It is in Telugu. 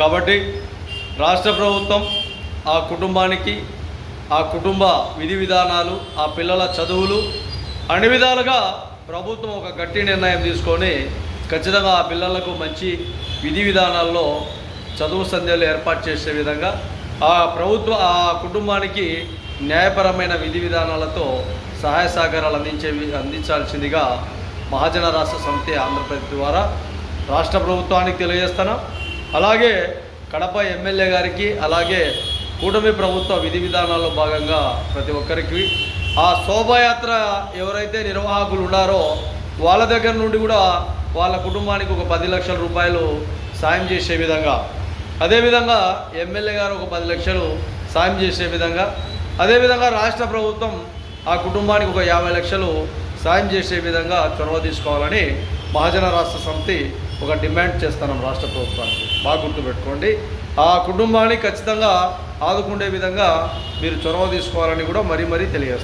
కాబట్టి రాష్ట్ర ప్రభుత్వం ఆ కుటుంబానికి ఆ కుటుంబ విధి విధానాలు ఆ పిల్లల చదువులు అన్ని విధాలుగా ప్రభుత్వం ఒక గట్టి నిర్ణయం తీసుకొని ఖచ్చితంగా ఆ పిల్లలకు మంచి విధి విధానాల్లో చదువు సంధ్యలు ఏర్పాటు చేసే విధంగా ఆ కుటుంబానికి న్యాయపరమైన విధి విధానాలతో సహాయ సహకారాలు అందించాల్సిందిగా మహాజన రాష్ట్ర సమితి ఆంధ్రప్రదేశ్ ద్వారా రాష్ట్ర ప్రభుత్వానికి తెలియజేస్తున్నాం. అలాగే కడప ఎమ్మెల్యే గారికి అలాగే కూటమి ప్రభుత్వ విధి విధానాల్లో భాగంగా ప్రతి ఒక్కరికి ఆ శోభాయాత్ర ఎవరైతే నిర్వాహకులు ఉన్నారో వాళ్ళ దగ్గర నుండి కూడా వాళ్ళ కుటుంబానికి ఒక 10 లక్షల రూపాయలు సాయం చేసే విధంగా, అదేవిధంగా ఎమ్మెల్యే గారు ఒక 10 లక్షలు సాయం చేసే విధంగా, అదేవిధంగా రాష్ట్ర ప్రభుత్వం ఆ కుటుంబానికి ఒక 50 లక్షలు సాయం చేసే విధంగా చొరవ తీసుకోవాలని మహాజన రాష్ట్ర సమితి ఒక డిమాండ్ చేస్తున్నాం రాష్ట్ర ప్రభుత్వానికి. బాగా గుర్తుపెట్టుకోండి, ఆ కుటుంబాన్ని ఖచ్చితంగా ఆదుకునే విధంగా మీరు చొరవ తీసుకోవాలని కూడా మరీ తెలియజేస్తాం.